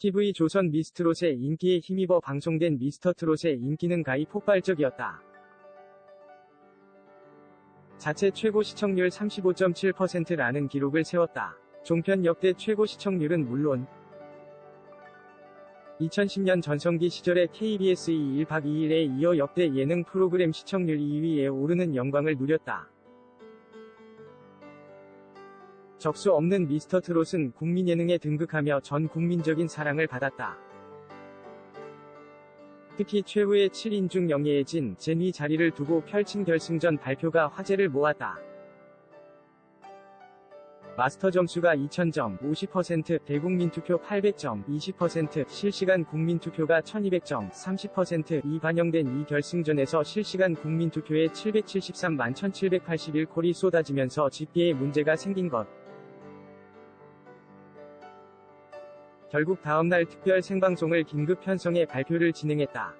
TV조선 미스트롯의 인기에 힘입어 방송된 미스터트롯의 인기는 가히 폭발적이었다. 자체 최고 시청률 35.7%라는 기록을 세웠다. 종편 역대 최고 시청률은 물론 2010년 전성기 시절의 KBS 1박 2일에 이어 역대 예능 프로그램 시청률 2위에 오르는 영광을 누렸다. 적수 없는 미스터트롯은 국민 예능에 등극하며 전 국민적인 사랑을 받았다. 특히 최후의 7인 중 영예해진 제니 자리를 두고 펼친 결승전 발표가 화제를 모았다. 마스터 점수가 2000점, 50%, 대국민 투표 800점, 20%, 실시간 국민 투표가 1200점, 30%이 반영된 이 결승전에서 실시간 국민 투표에 773만 1781콜이 쏟아지면서 집계에 문제가 생긴 것. 결국 다음날 특별 생방송을 긴급 편성해 발표를 진행했다.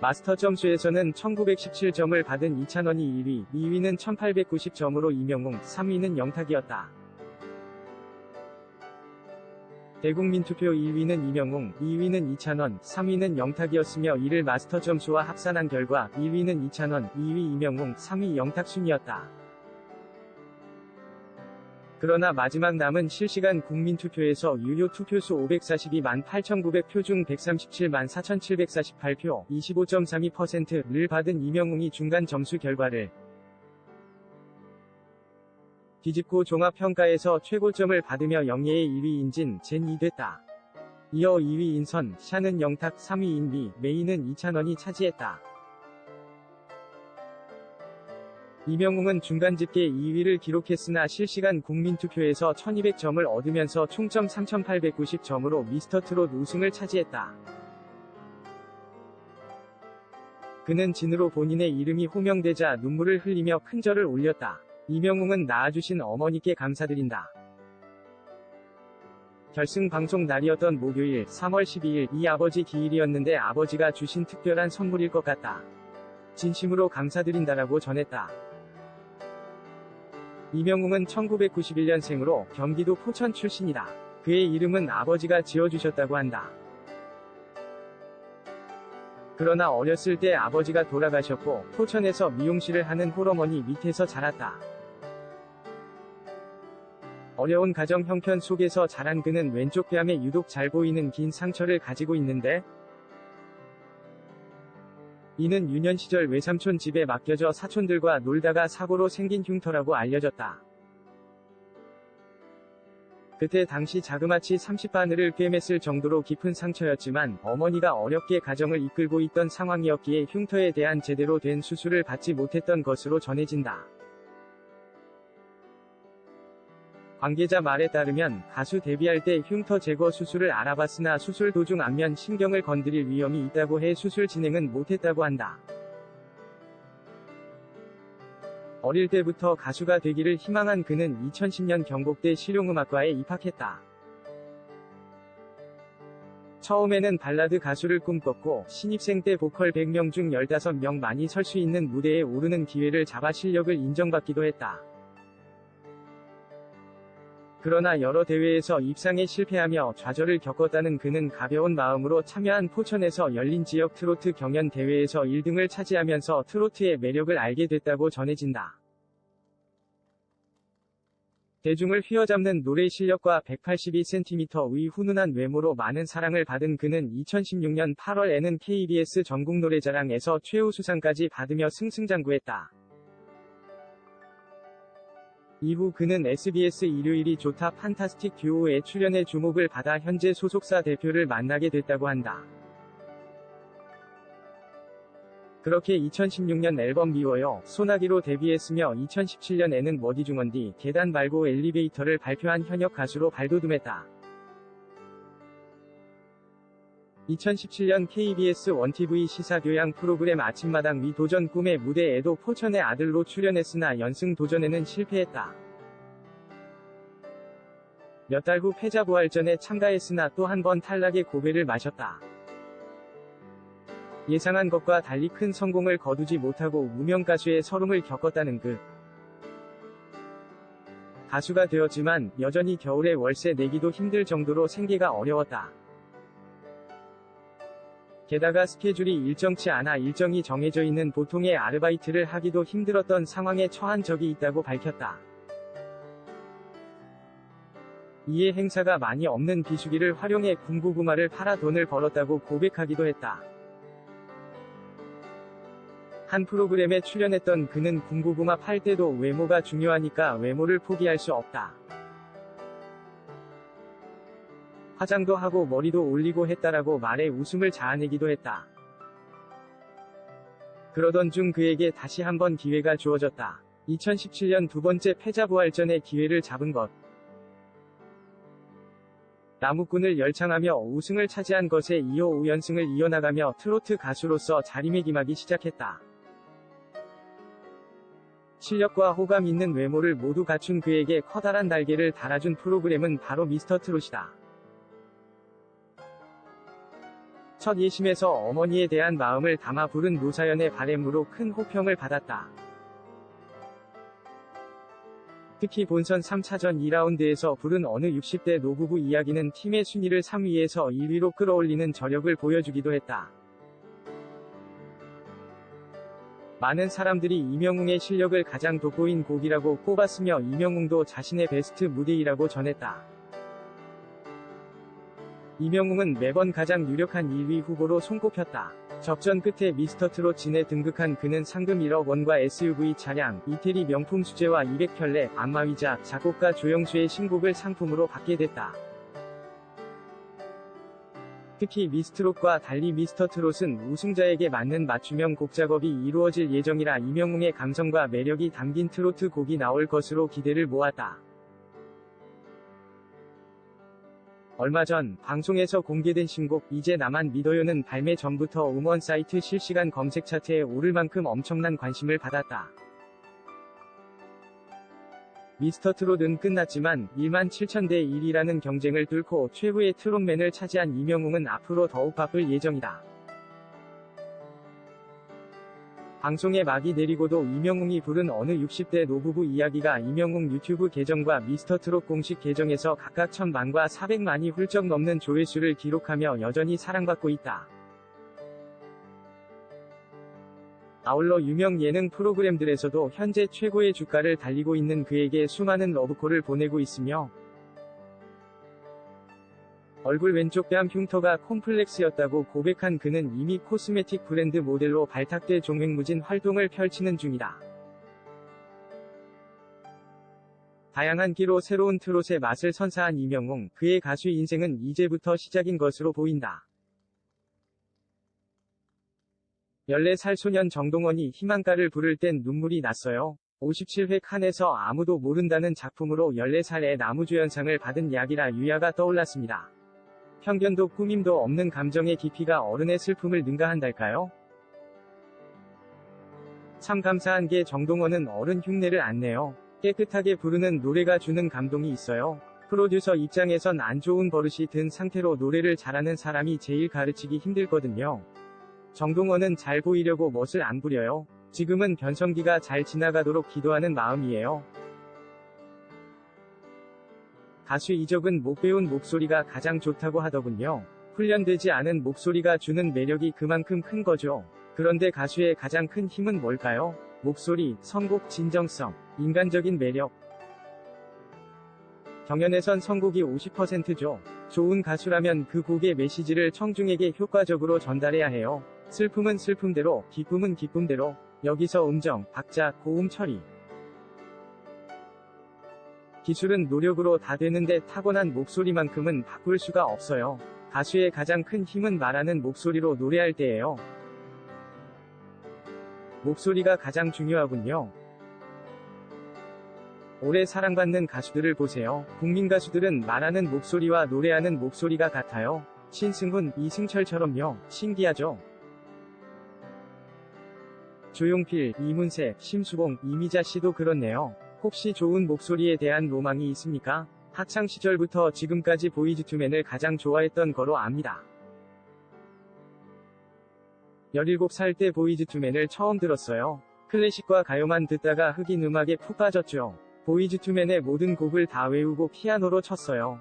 마스터 점수에서는 1917점을 받은 이찬원이 1위, 2위는 1890점으로 이명웅, 3위는 영탁이었다. 대국민 투표 1위는 이명웅, 2위는 이찬원, 3위는 영탁이었으며 이를 마스터 점수와 합산한 결과 1위는 이찬원, 2위 이명웅, 3위 영탁 순이었다. 그러나 마지막 남은 실시간 국민투표에서 유효 투표수 542만 8,900표 중 137만 4,748표, 25.32%를 받은 이명웅이 중간 점수 결과를 뒤집고 종합평가에서 최고점을 받으며 영예의 1위 인진, 젠이 됐다. 이어 2위 인선, 샤는 영탁, 3위 인비, 메이는 이찬원이 차지했다. 이명웅은 중간 집계 2위를 기록했으나 실시간 국민투표에서 1200점을 얻으면서 총점 3890점으로 미스터트롯 우승을 차지했다. 그는 진으로 본인의 이름이 호명되자 눈물을 흘리며 큰절을 올렸다. 이명웅은 낳아주신 어머니께 감사드린다. 결승 방송 날이었던 목요일 3월 12일 이 아버지 기일이었는데 아버지가 주신 특별한 선물일 것 같다. 진심으로 감사드린다라고 전했다. 이명웅은 1991년생으로 경기도 포천 출신이다. 그의 이름은 아버지가 지어주셨다고 한다. 그러나 어렸을 때 아버지가 돌아가셨고 포천에서 미용실을 하는 홀어머니 밑에서 자랐다. 어려운 가정 형편 속에서 자란 그는 왼쪽 뺨에 유독 잘 보이는 긴 상처를 가지고 있는데 이는 유년 시절 외삼촌 집에 맡겨져 사촌들과 놀다가 사고로 생긴 흉터라고 알려졌다. 그때 당시 자그마치 30바늘을 꿰맸을 정도로 깊은 상처였지만 어머니가 어렵게 가정을 이끌고 있던 상황이었기에 흉터에 대한 제대로 된 수술을 받지 못했던 것으로 전해진다. 관계자 말에 따르면 가수 데뷔할 때 흉터 제거 수술을 알아봤으나 수술 도중 안면 신경을 건드릴 위험이 있다고 해 수술 진행은 못했다고 한다. 어릴 때부터 가수가 되기를 희망한 그는 2010년 경복대 실용음악과에 입학했다. 처음에는 발라드 가수를 꿈꿨고 신입생 때 보컬 100명 중 15명만이 설 수 있는 무대에 오르는 기회를 잡아 실력을 인정받기도 했다. 그러나 여러 대회에서 입상에 실패하며 좌절을 겪었다는 그는 가벼운 마음으로 참여한 포천에서 열린 지역 트로트 경연 대회에서 1등을 차지하면서 트로트의 매력을 알게 됐다고 전해진다. 대중을 휘어잡는 노래 실력과 182cm의 훈훈한 외모로 많은 사랑을 받은 그는 2016년 8월에는 KBS 전국노래자랑에서 최우수상까지 받으며 승승장구했다. 이후 그는 SBS 일요일이 좋다 판타스틱 듀오에 출연해 주목을 받아 현재 소속사 대표를 만나게 됐다고 한다. 그렇게 2016년 앨범 미워요, 소나기로 데뷔했으며 2017년에는 머디중원디, 계단 말고 엘리베이터를 발표한 현역 가수로 발돋움했다. 2017년 KBS 1TV 시사교양 프로그램 아침마당 위 도전 꿈의 무대에도 포천의 아들로 출연했으나 연승 도전에는 실패했다. 몇 달 후 패자부활전에 참가했으나 또 한 번 탈락의 고배를 마셨다. 예상한 것과 달리 큰 성공을 거두지 못하고 무명 가수의 서름을 겪었다는 그 가수가 되었지만 여전히 겨울에 월세 내기도 힘들 정도로 생계가 어려웠다. 게다가 스케줄이 일정치 않아 일정이 정해져 있는 보통의 아르바이트를 하기도 힘들었던 상황에 처한 적이 있다고 밝혔다. 이에 행사가 많이 없는 비수기를 활용해 군고구마를 팔아 돈을 벌었다고 고백하기도 했다. 한 프로그램에 출연했던 그는 군고구마 팔 때도 외모가 중요하니까 외모를 포기할 수 없다. 화장도 하고 머리도 올리고 했다라고 말해 웃음을 자아내기도 했다. 그러던 중 그에게 다시 한번 기회가 주어졌다. 2017년 두 번째 패자부활전의 기회를 잡은 것. 나무꾼을 열창하며 우승을 차지한 것에 이어 5연승을 이어나가며 트로트 가수로서 자리매김하기 시작했다. 실력과 호감 있는 외모를 모두 갖춘 그에게 커다란 날개를 달아준 프로그램은 바로 미스터트롯이다. 첫 예심에서 어머니에 대한 마음을 담아 부른 노사연의 바램으로 큰 호평을 받았다. 특히 본선 3차전 2라운드에서 부른 어느 60대 노부부 이야기는 팀의 순위를 3위에서 1위로 끌어올리는 저력을 보여주기도 했다. 많은 사람들이 이명웅의 실력을 가장 돋보인 곡이라고 꼽았으며 이명웅도 자신의 베스트 무대이라고 전했다. 이명웅은 매번 가장 유력한 1위 후보로 손꼽혔다. 접전 끝에 미스터트롯 진에 등극한 그는 상금 1억 원과 SUV 차량, 이태리 명품 수제화 200켤레, 안마의자, 작곡가 조영수의 신곡을 상품으로 받게 됐다. 특히 미스트롯과 달리 미스터트롯은 우승자에게 맞는 맞춤형 곡 작업이 이루어질 예정이라 이명웅의 감성과 매력이 담긴 트로트 곡이 나올 것으로 기대를 모았다. 얼마 전 방송에서 공개된 신곡 이제 나만 믿어요는 발매 전부터 음원 사이트 실시간 검색 차트에 오를 만큼 엄청난 관심을 받았다. 미스터트롯은 끝났지만 17,000대 1이라는 경쟁을 뚫고 최후의 트롯맨을 차지한 이명웅은 앞으로 더욱 바쁠 예정이다. 방송에 막이 내리고도 이명웅이 부른 어느 60대 노부부 이야기가 이명웅 유튜브 계정과 미스터트롯 공식 계정에서 각각 1000만과 400만이 훌쩍 넘는 조회수를 기록하며 여전히 사랑받고 있다. 아울러 유명 예능 프로그램들에서도 현재 최고의 주가를 달리고 있는 그에게 수많은 러브콜을 보내고 있으며 얼굴 왼쪽 뺨 흉터가 콤플렉스였다고 고백한 그는 이미 코스메틱 브랜드 모델로 발탁돼 종횡무진 활동을 펼치는 중이다. 다양한 끼로 새로운 트롯의 맛을 선사한 이명웅, 그의 가수 인생은 이제부터 시작인 것으로 보인다. 14살 소년 정동원이 희망가를 부를 땐 눈물이 났어요. 57회 칸에서 아무도 모른다는 작품으로 14살의 나무주연상을 받은 약이라 유야가 떠올랐습니다. 편견도 꾸밈도 없는 감정의 깊이가 어른의 슬픔을 능가한달까요? 참 감사한 게 정동원은 어른 흉내를 안 내요. 깨끗하게 부르는 노래가 주는 감동이 있어요. 프로듀서 입장에선 안 좋은 버릇이 든 상태로 노래를 잘하는 사람이 제일 가르치기 힘들거든요. 정동원은 잘 보이려고 멋을 안 부려요. 지금은 변성기가 잘 지나가도록 기도하는 마음이에요. 가수 이적은 못 배운 목소리가 가장 좋다고 하더군요. 훈련되지 않은 목소리가 주는 매력이 그만큼 큰 거죠. 그런데 가수의 가장 큰 힘은 뭘까요? 목소리, 선곡, 진정성, 인간적인 매력. 경연에선 선곡이 50%죠. 좋은 가수라면 그 곡의 메시지를 청중에게 효과적으로 전달해야 해요. 슬픔은 슬픔대로, 기쁨은 기쁨대로. 여기서 음정, 박자, 고음 처리. 기술은 노력으로 다 되는데 타고난 목소리만큼은 바꿀 수가 없어요. 가수의 가장 큰 힘은 말하는 목소리로 노래할 때예요. 목소리가 가장 중요하군요. 오래 사랑받는 가수들을 보세요. 국민 가수들은 말하는 목소리와 노래하는 목소리가 같아요. 신승훈, 이승철처럼요. 신기하죠? 조용필, 이문세, 심수봉, 이미자 씨도 그렇네요. 혹시 좋은 목소리에 대한 로망이 있습니까? 학창 시절부터 지금까지 보이즈투맨을 가장 좋아했던 거로 압니다. 17살 때 보이즈투맨을 처음 들었어요. 클래식과 가요만 듣다가 흑인 음악에 푹 빠졌죠. 보이즈 투맨의 모든 곡을 다 외우고 피아노로 쳤어요.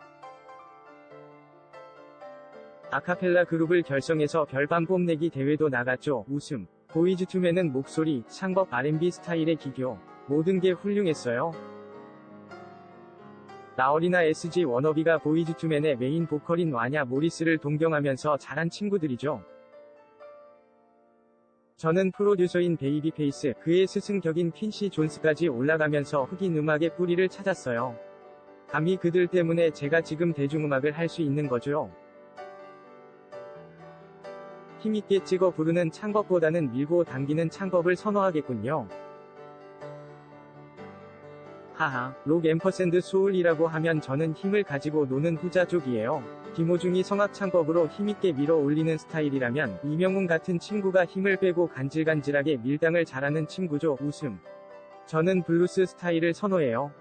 아카펠라 그룹을 결성해서 별밤 뽐내기 대회도 나갔죠. 웃음. 보이즈 투맨은 목소리, 창법, R&B 스타일의 기교. 모든 게 훌륭했어요. 라얼이나 SG 워너비가 보이즈 투맨의 메인 보컬인 와냐 모리스를 동경하면서 잘한 친구들이죠. 저는 프로듀서인 베이비페이스, 그의 스승격인 퀸시 존스까지 올라가면서 흑인 음악의 뿌리를 찾았어요. 감히 그들 때문에 제가 지금 대중음악을 할 수 있는 거죠. 힘있게 찍어 부르는 창법보다는 밀고 당기는 창법을 선호하겠군요. 하하, 록 앰퍼샌드 소울이라고 하면 저는 힘을 가지고 노는 후자 쪽이에요. 김호중이 성악 창법으로 힘있게 밀어 올리는 스타일이라면 이명웅 같은 친구가 힘을 빼고 간질간질하게 밀당을 잘하는 친구죠. 웃음. 저는 블루스 스타일을 선호해요.